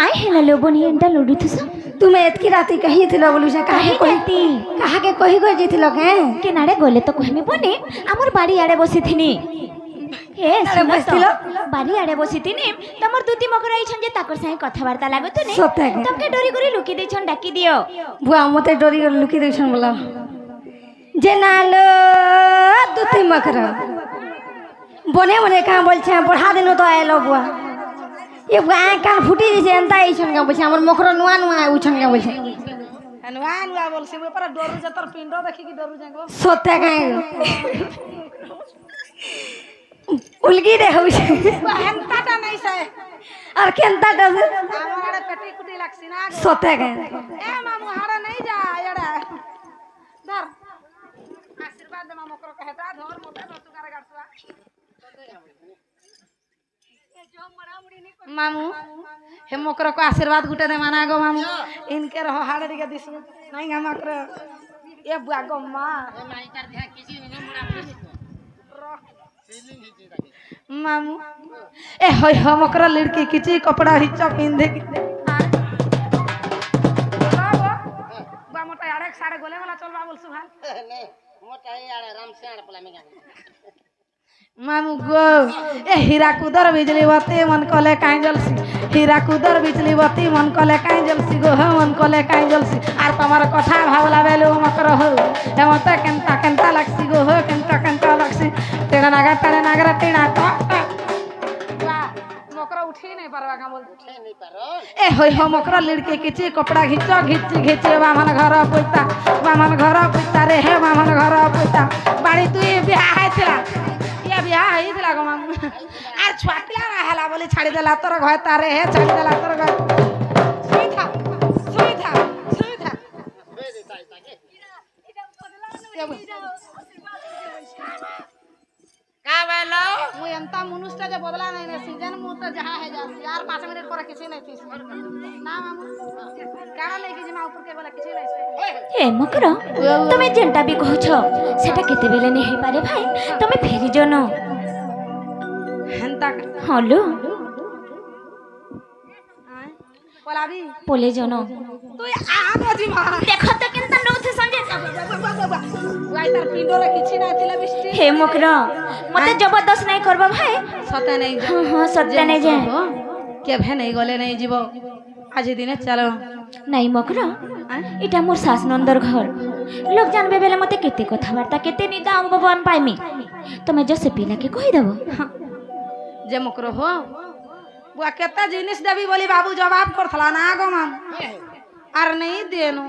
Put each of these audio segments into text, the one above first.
काहे हेला लो बनी एंटा लड्डू थस तुम एतकी राती कही थिलो बोलु से काहे कही गई जेथिलो के नाड़े गले तो कहमी बनी हमर बाड़ी आड़े बसी थिनी ए सुनो तो बाड़ी आड़े बसी थिनी तमर दुती मकर आई छन जे ताकर संगे कथावार्ता लागत ने तमके डोरी करी लुकी दे छन डाकी दियो बुआ मते डोरी करी लुकी दे छन बोला जे नालो दुती मकर बने बने का बोल छे बढ़ा देनो तो आइलो बुआ ये बुआ कान फुटी जे एंता आई छन का बोल छे हमर मकर नुआ नुआ आउ छन का बोल छे नुआ नुआ बोल छे ऊपर डोरू जे तोर पिंडो देखि की डोरू जागो सोते का उलगी रे हो हेंताटा नहीं से और केंताटा से हमारे पेटी कुटी लागसी ना सोते गए ए मामू हाड़ा नहीं जा एड़ा धर आशीर्वाद दे मामू को कहता धर मोटा बस्तु करे गाछवा मामू हे मोकर को आशीर्वाद गुटे दे माना गो मामू इनके रहो हाड़े दिके दिस नहीं हमकर ए बुआ गो मां ए माई कर दिया किसी ने मुड़ा मामू ए होय हम ओकरा लड़की किची कपड़ा हिच्चा पिंधे की बा मोटा आड़े साड़े गोले वाला चलबा बोल सुभान नहीं मोटा ए आड़े राम से आड़े पला में मामू गो ए हीरा कुदर बिजली बत्ती मन कले काई जलसी हीरा कुदर बिजली बत्ती मन कले काई जलसी गो हो मन कले काई जलसी आर तमार कथा भावला बेलो मकर हो ए मते केनता केनता लागसी गो हो केनता केनता लागसी तेरा नागर तेना तो मकर उठी नहीं परवा का बोल उठे नहीं पारो ए होय हो मकर लड़के किची कपड़ा घिचो घिचे बामन घर पुइता रे हे बामन घर पुइता बाड़ी तू बियाह हैतिला ये बियाह हैतिला गो मामू आर छुआटिला ना हला बोली छाड़ी देला तोर घर तारे हे छाड़ी देला तोर घर सुई था का बोलो मु एंता मनुष्य जे बदला नहीं ने सीजन मु तो जहां है जा यार 5 मिनट पर किसी नहीं थी ना मामू कारा लेके जे मा ऊपर के बोला किसी नहीं ए मकर तमे जेंटा भी कहछ सेटा केते बेले नहीं हे पारे भाई तमे फेरी जनो हंता हलो पोलाबी पोले जनो तू आ मजी मा देखो तो केनता नौथे संजे वाई तार पिंडोरे किछि ना थिला बिस्टी हे मकर मते जबरदस्त नहीं करबा भाई सते नहीं जा हां सत्य नहीं जा के भे नहीं गले नहीं जीवो आज दिने चलो नहीं मकर इटा मोर सास नंदर घर लोग जानबे बेले मते केते कथा वार्ता केते निदा हम भगवान पाइमी तमे जसे पिला के कहि देबो जे मकर हो बुआ केता जिनिस देबी बोली बाबू जवाब करथला ना गो माम आर नहीं देनो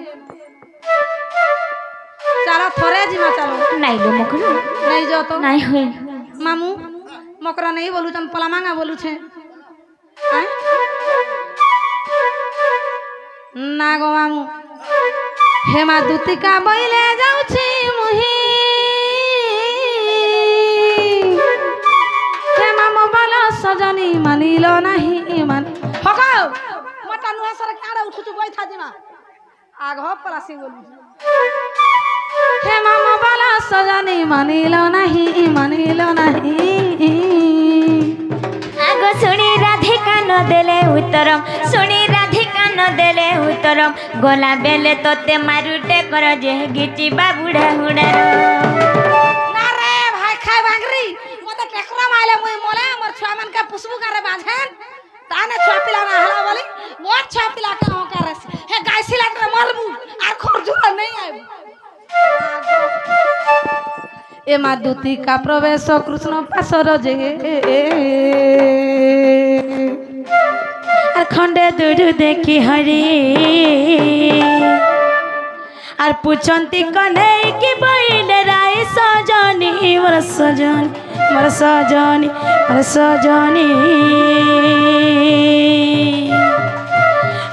चलो थोड़े जीमा चलो नहीं लो मकर नहीं जो तो नहीं होय मामू मकर नहीं बोलू तम पला मांगा बोलू छे ना गो मामू हेमा दूतिका बइले जाऊ छी मुही हेमा मोबाइल सजनी मानिलो नहीं मान हको मटा नुहा सर काडा उठुचु बैठा दिमा आग हो पलासी बोलू हेमा मोबाइल सजनी मानिलो नहीं आगो सुनी राधिका न देले उत्तरम गोला बेले तोते मारुटे कर जे गिची बाबुड़ा हुड़ा ना रे भाई खाय बांगरी मते टेकरा माइले मुई मोले हमर छुआ मन का पुसबु करे बांझन ताने छुआ पिला ना हला बोली मोर छुआ पिला के हो करे हे गाइसिला रे मरबू आर खरजुला नहीं आइबू ए मादुती का प्रवेश कृष्ण पासर जे আর খন্ডে দুরু দেখি হরি আর পুছন্তি কনে কি বইলে রাই সজনি মোর সজনি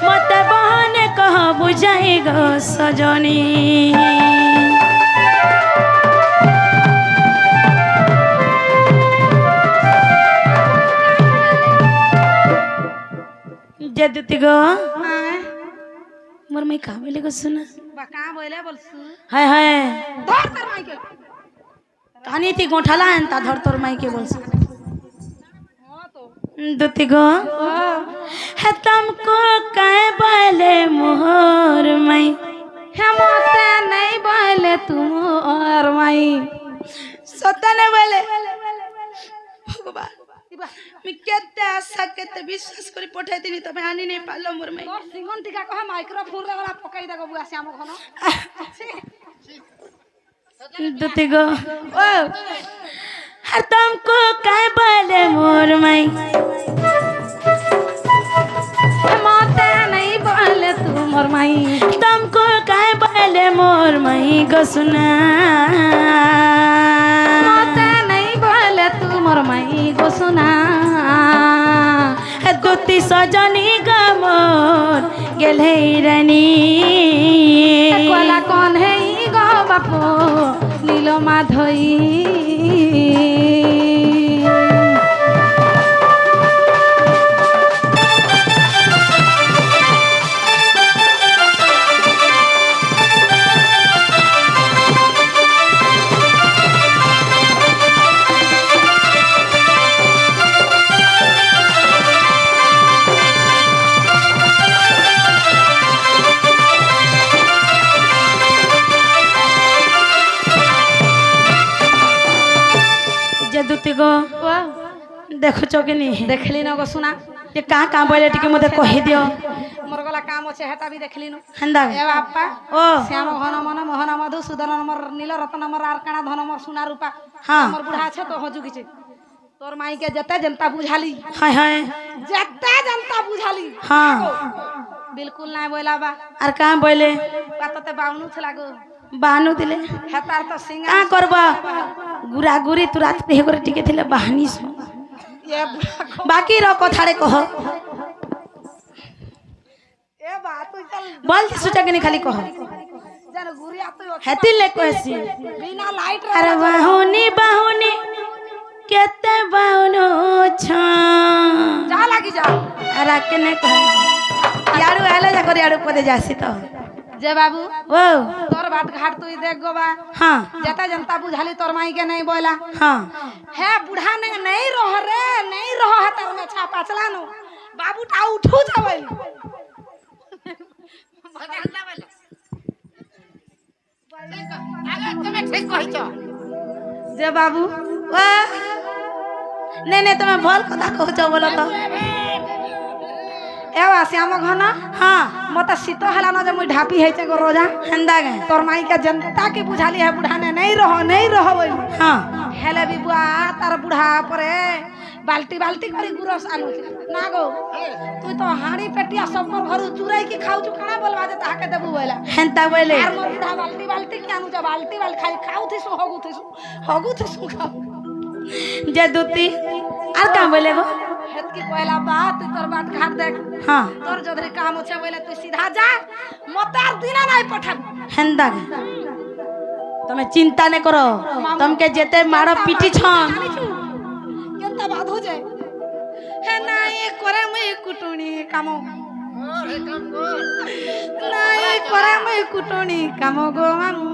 মতে বহনে কহ বুঝাই গো সজনি जदती गो मोर मई का बोले गो सुना बा का बोले बोलसु हाय धर तर माई के कानी ती गोठाला अंता धर तोर माई के बोलसु हां तो दुती गो है तुमको कहे बोले मोहर मई हे मोते नहीं बोले तुम और माई सतने बोले भगवान मी केते आशा केते विश्वास करी पठाई दिनी तमे आनी नहीं पालो मोर मई तोर सिंगन टीका कह माइक्रोफोन रे वाला पकाई दे बुआ श्याम घन दुती गो ओ हर तुमको कहे बोले मोर मई मोते नहीं बोले तुम और माई तुमको कहे बोले मोर मई गो सुना मोते नहीं बोले तुम और माई गो सुना दुती सजनी गा मोर गेले रानी कोला कौन है ई गो बापू नीलो माधई दुती गो देखो चौकिनी देखली न गो सुना ये कहाँ कहाँ बोले टिके मते कहि दियो मोर गला काम আছে হেটা भी देखली न हंदा ए बाप्पा ओ श्याम घन मन मोहन मधु सुदन नंबर नील रत्न नंबर आर काना धन नंबर सोना रूपा हाँ मोर बुढ़ा আছে तो हजू किছে तोर माई के जते जनता बुझाली हाय हाय जते जनता बुझाली हाँ बिल्कुल ना बोला बा और कहाँ बोले बातते बावनु छला गो बानु दिले हेतार तो सिंगा कहाँ करबा गुरा गुरी तू रात पे करे टिके थिले बहानी सु ये बाकी रो कथारे कह ए बात चल बोल सोचा के नहीं खाली कह जन गुरिया तो हेती ले कहसी बिना लाइट अरे बाहुनी बाहुनी केते बाहुनो छ जा लागी जा अरे के नहीं कह याड़ू आले जा कर याड़ू पदे जासी तो जय बाबू ओ तोर बात घाट तू देख गो बा हाँ जता जनता बुझाली तोर माई के नहीं बोला हाँ है बुढ़ा ने नहीं रह रे नहीं रह है तर में छापा चला नो बाबू टा उठू जावल जे बाबू वाह नहीं नहीं तुम्हें भल कथा कहो जो बोलो तो एवा श्याम घन हाँ मत शीत हला न जे मुई ढापी है गो रोजा हंदा गए तोर माई के जनता के बुझाली है बुढ़ा ने नहीं रह बोल हाँ हेले भी बुआ तार बुढ़ा परे बाल्टी बाल्टी करी गुरस आलू ना गो तू तो हाड़ी पेटिया सब को भरू चुराई की खाऊ छु खाना बोलवा दे ताके देबू बोला हंता बोले यार मोर बुढ़ा बाल्टी बाल्टी के आनु जा बाल्टी खाली खाऊ थी सो हगू थी सो खाऊ जे दूती और कहाँ बोले गो हेत की पहला बात तोर बात घाट देख हाँ तोर जदरी काम होछे बोले तू सीधा जा मतार दिना नहीं पठन हंदा गए तुम्हें चिंता नहीं करो तुमके जेते मारो पीटी छन केनता बात हो जाए हे नाई करे मुई कुटुणी कामो नाई करे मुई कुटुणी कामो गो मामू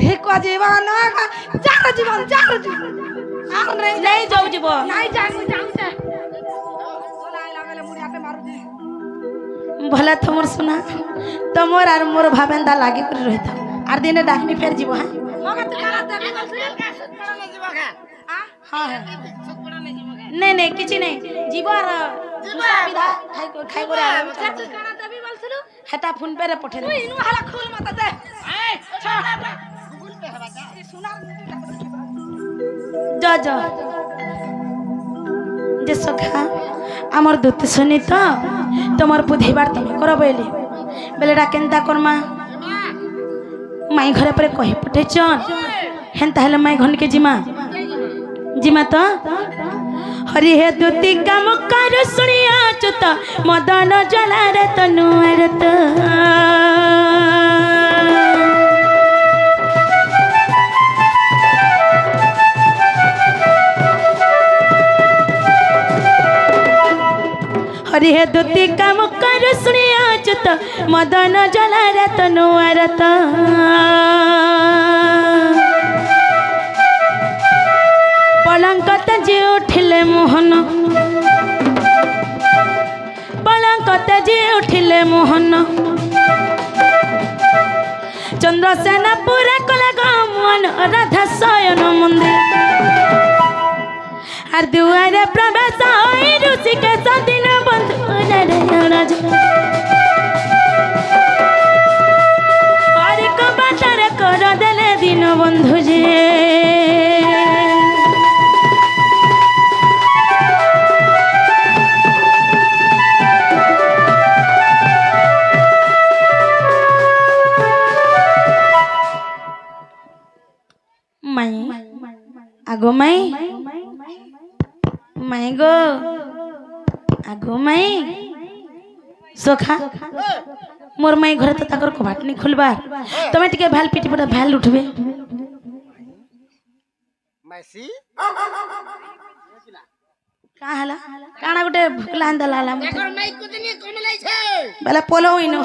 भिको जीवन जार जीवन आर नहीं जाऊ जीवो नहीं जाऊ जा बोलाई लागले मुड़ी हाथे मारू दे भला तुमर सुना तुमर और मोर भावेंदा लागी कर रहता आर दिने डाकनी फेर जीवो हां मगा तू करा दे सुत पड़ा नहीं जीवा खा हाँ सुत पड़ा नहीं जीवा खा नहीं किछि नहीं जीवो और दूसरा विधा खाई करे चाचू करा देबी बोलसलु हेटा फोन पे रे पठे तू इनु हाला खोल मत दे ए गूगल पे हवा जा सुना जा जा जे सखा आमर दूत सुनी तो तुमर बुझेबार तुम कर बोले बेलेडा केनता करमा माई घरे पर कहि पठेचन हेनता हेले माई घन के जिमा तो हरि हे दूती काम कर सुनिया चुत मदन जला रे तनुआर तो हरि हे दूती काम कर सुनिया चुत मदन जला रे तनुआर तो पलंकते जे उठिले मोहन पलंकते जे उठिले मोहन चंद्रसेना पूरा कले गमन राधा शयन मंदिर আর দুয়ারে প্রবেশ হই ঋষিকেশ দিন বন্ধু রাজ আর কবাটারে কর দেলে দিন বন্ধু যে মাই আগো মাই माई गो आगो माई सोखा मोर माई घर तो ताकर कबाट नहीं खुलबार तमे टिके भाल पिटी पड़ा भाल उठबे मैसी का हला काना गोटे भुकला अंदलाला एकर माई कुदनी कमलाई छे बेला पोलो इनो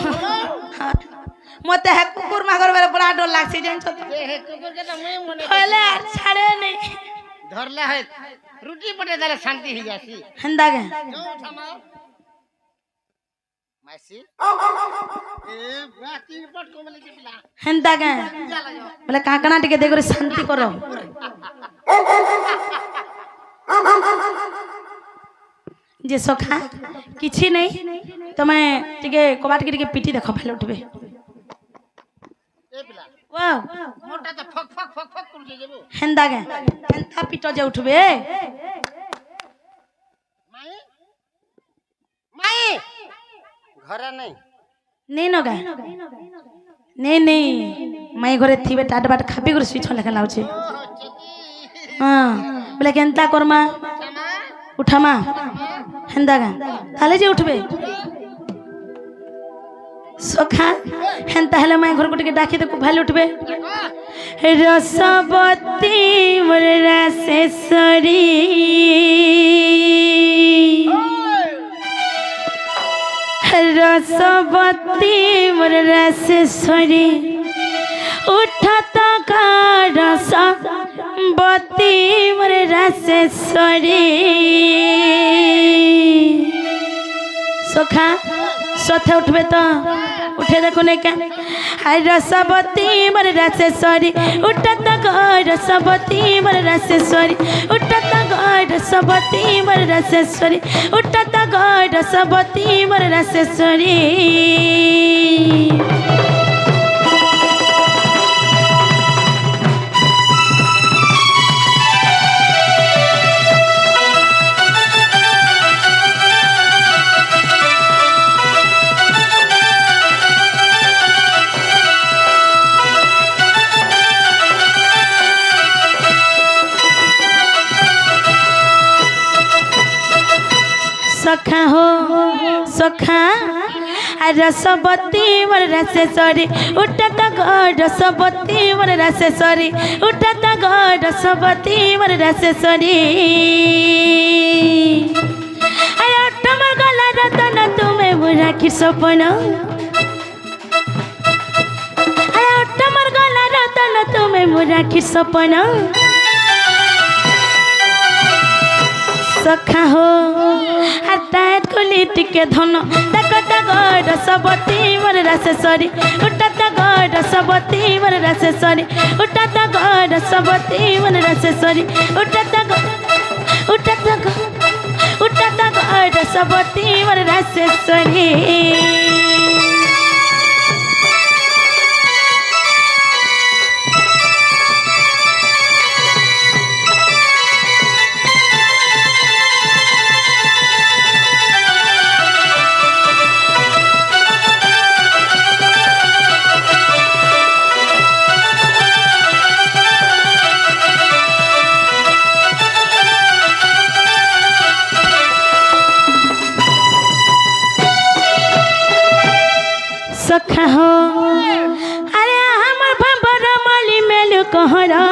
मते है कुकुर मागर बेला बड़ा डर लागसी जान छ जे हे कुकुर के तो मैं मने हले छाड़े नहीं धरला है रुटी पटे देले शांति हो जासी हंदा गे जो उठामा मैसी ए बाती पट कमलाई के पिला हंदा गे बेला काकना टिके देखो शांति करो जे सोखा किछि नहीं तमे टिके कबाट के टिके पिटी देखो भाल उठबे ए पिला वाह मोटा तो फक फक फक फक कर जेबो हेंदा गे हेंता पिटो जे उठबे माई माई घरे नहीं नहीं न गा नहीं नहीं माई घरे थिबे टाट बाट खापी कर स्विच लेखा लाउछे ओ चेती हां बोले केनता करमा क्षमा उठामा हेंदा गा ताले जे उठबे सोखा हेंता हेले माई घर को टिके डाकी दे को भाल उठबे रसवती मोर रासेश्वरी रसवती मोर रासेश्वरी उठत का रसवती मोर रासेश्वरी सोखा सोथे उठबे तो उठे देखो नहीं क्या हाय रसवती मोर रासेश्वरी उठत का रसवती मोर रासेश्वरी उठत का रसवती मोर रासेश्वरी उठत का रसवती मोर रासेश्वरी सखा हो सखा रसवती मोर रासेश्वरी उठत गो रसवती मोर रासेश्वरी उठत गो रसवती मोर रासेश्वरी अरे टमर गला रतन तुम्हें बुरा की सपन अरे टमर गला रतन तुम्हें बुरा की सपन सखा हो हाथ खोली टिके धन तक रसवती मोर रासेश्वरी उठत गो रसवती मोर रासेश्वरी उठत गो रसवती मोर रासेश्वरी उठत गो रसवती मोर रासेश्वरी सखा हो अरे हमर भंबर माली मेल कहरा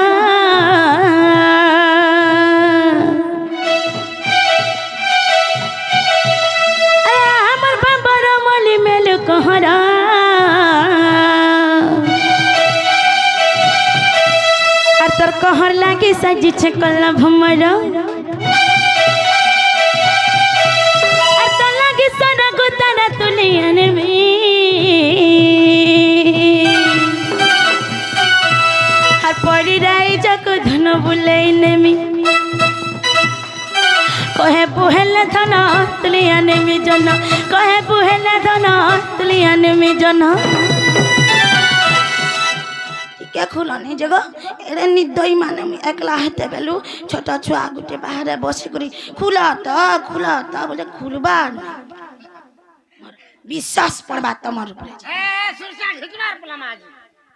अरे हमर भंबर माली मेल कहरा और तर तोहर लागे सजी छे कला भमर तो लागे सारा गोतारा तुलियन में हर पड़ी राई जाको धन बुलेने में कहे बुहेले धन तुलियन में जन कहे बुहेले धन तुलियन में जन क्या खुला नहीं जगह एरे निदई माने में एकला हेते बेलू छोटा छुआ गुटे बाहर बसी करी खुला त बोले खुलबा विश्वास पड़बा तमर ऊपर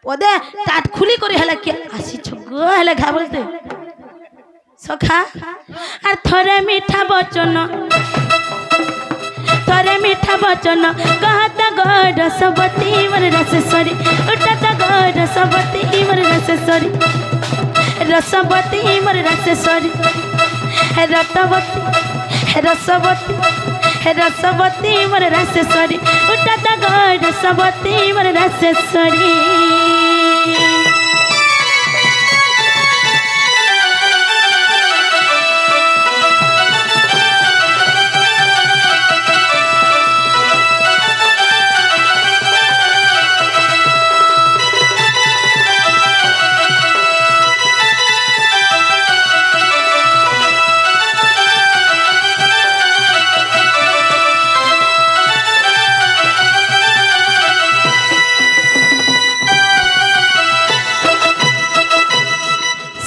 पदे तात खुली करी हले के आसी छगो हले घा बोलते सखा आर थरे मीठा वचन कहता गड सबती मर रसेश्वरी उठता गड सबती मर रसेश्वरी रसवती मर रसेश्वरी रसवती मर रसेश्वरी उठता गड सबती मर रसेश्वरी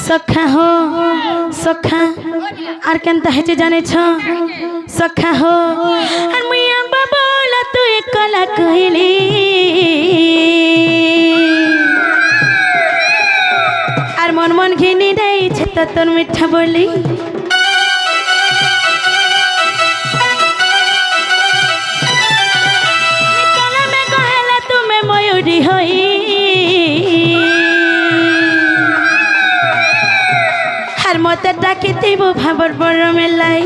सखा हो सखा आर केनता हेचे जाने छ सखा हो आर मिया बाबूला तू एकला कहली आर मन मन घिनी रही छे तो तोर मीठा बोली निकला में कहला तू में मयूरी होई मत डाकी देव भाबर बड़ मेलाई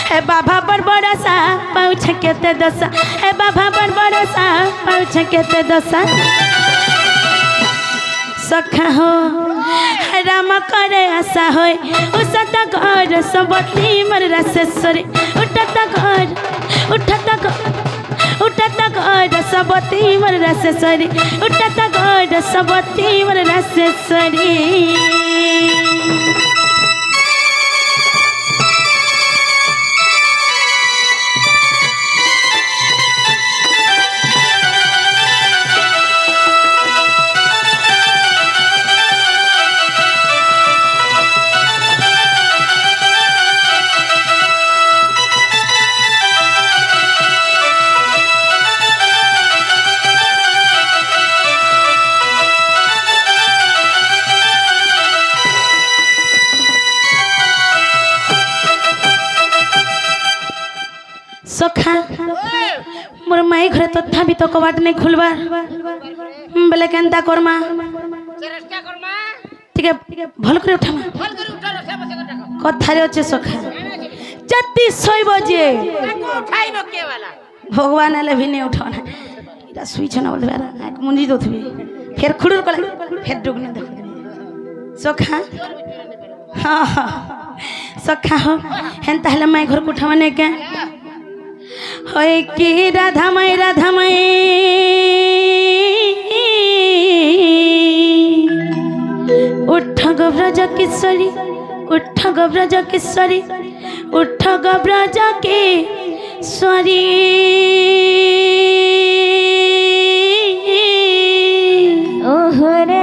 हे बाबा बड़ बड़ा सा पाउछ केते दशा हे बाबा बड़ बड़ा सा पाउछ केते दशा सखा हो राम करे आशा होय उसत घर सबती मर रसेश्वरी उठता घर सबती मर रसेश्वरी उठता गड सबती मर रसेश्वरी सखा मोर माई घरे तथापि तो कबाट नहीं खुलबार बेले केनता करमा ठीक है भल करे उठामा कथारे अच्छे सखा जति सोइब जे भगवान आले भी नहीं उठाना इटा सुई छना बोल बेरा एक मुंजी दोथबे फिर खुडुर कला फिर डुगने देख सखा हां सखा हो हेन ताहले माई घर कुठावने के होय कि राधा माई उठ गब्रज किशोरी उठ गब्रज किशोरी उठ गब्रज किशोरी ओहो रे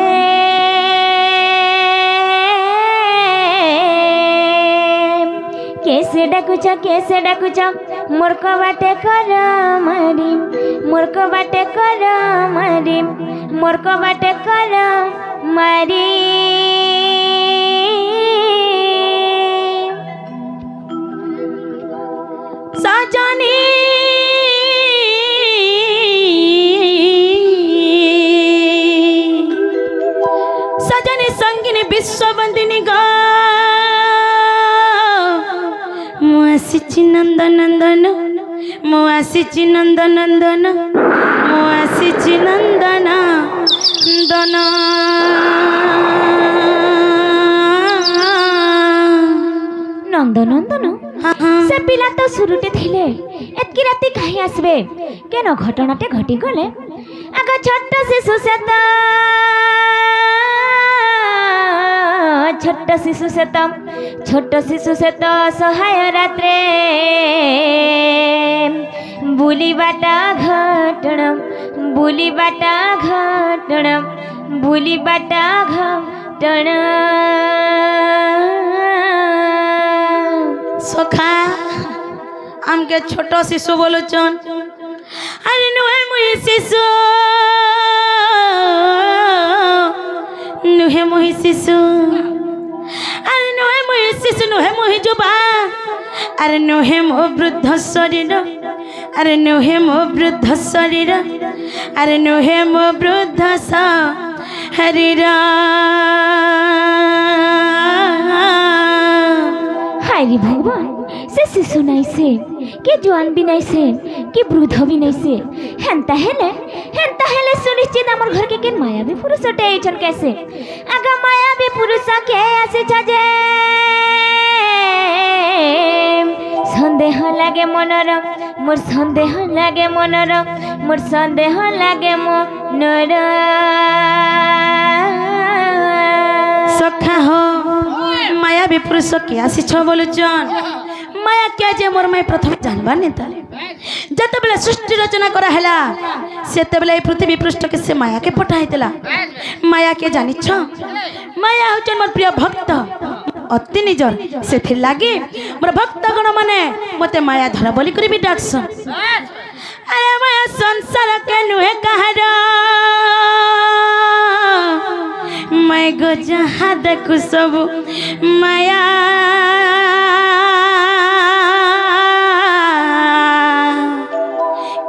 कैसे डाकुच मूर्ख बाटे कर मारी मूर्ख बाटे कर मारी मूर्ख बाटे कर मारी सजनी सजनी संगिनी विश्वबंदिनी गा मुआसिची नंदन मुआसिची नंदन मुआसिची नंदन নন্দন নন্দনন্দন সে পিলা তো শুরুতে থিলে এতকি রাতি কাহি আসবে কেন ঘটনাতে ঘটি গলে আগ ছোট্ট শিশু সে তো ছোট্ট শিশু সে তো সহায় রাত্রে বুলিবাটা ঘটনা সখা আমকে ছোট শিশু বলুছন আরে নুহে মুহি শিশু আরে নুহে মুহি শিশু নুহে মুহি যুবা আরে নুহে মো বৃদ্ধ শরীর আরে নুহে মো বৃদ্ধ শরীর আরে নুহে মো বৃদ্ধ শরীর হায়রে ভগবান সে শিশু নাইছে কে জোয়ান বি নাইছে কি বৃদ্ধ বি নাইছে হেন্তা হেলে সুনিশ্চিত আমার ঘরকে কেন মায়াবী পুরুষটে আইছন কেসে আগা মায়াবী পুরুষ কে আসিছ যে সন্দেহ লাগে মনোরম মোর সন্দেহ লাগে মনোরম সখা হো মায়াবী পুরুষ কে আসিছ বলুছন মায়া কে যে মোর মাই প্রথমে জানবার নেতা যেতবেলে সৃষ্টি রচনা করা হেলা সেতবেলে এই পৃথিবী পৃষ্ঠকে সে মায়াকে পঠাইলা মায়াকে জানিছ মায়া হচ্ছেন মোর প্রিয় ভক্ত অতি নিজর সেথির লাগি মোর ভক্তগণ মানে মতে মায়া ধরা বলি করিবি ডাকছন আরে মায়া সংসার কে নুহে কাহার मैं गो जहाँ देखू सब माया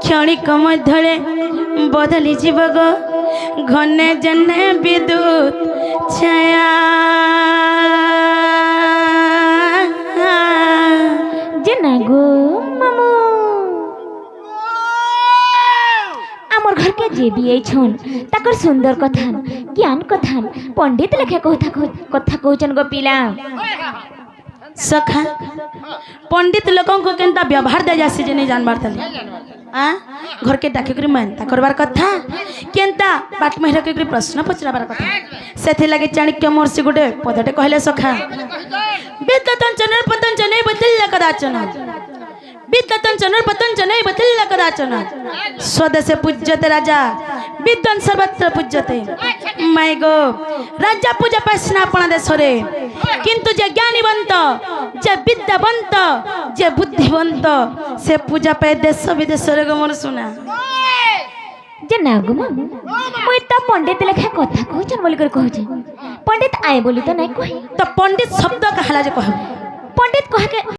क्षणिक मध्य बदली जीव गो घने जने विद्युत छाया जेना गो मामू আমার ঘরকে যে বিয়েছন তাকর সুন্দর কথান জ্ঞান কথান পণ্ডিত লেখা কথা কହୁছন গো পিলা सखा पंडित लोगों को केनता व्यवहार दे जासी जे नहीं जानबार तले घर के डाके करी मानता करबार कथा केनता बाट महिला के प्रश्न पचराबार कथा सेथे लागे चाणक्य महर्षि गुटे पदटे कहले सखा विद्वतंचन पतंचन बदल्ला कदाचन विद्वतंचन पतंचन बदल्ला कदाचन स्वदेशे पूज्यते राजा विद्वान सर्वत्र पूज्यते माय गो राजा पूजा पासना अपना देशरे किंतु जे ज्ञानीवंत जे विद्यावंत जे बुद्धिवंत से पूजा पाए देश विदेश रे गमन सुना जे ना गो मामू मुई तो पंडित लेखा कथा कहछन बोली कर कहछन पंडित आए बोली तो नहीं कहि तो पंडित शब्द कहला जे कहब पंडित कह के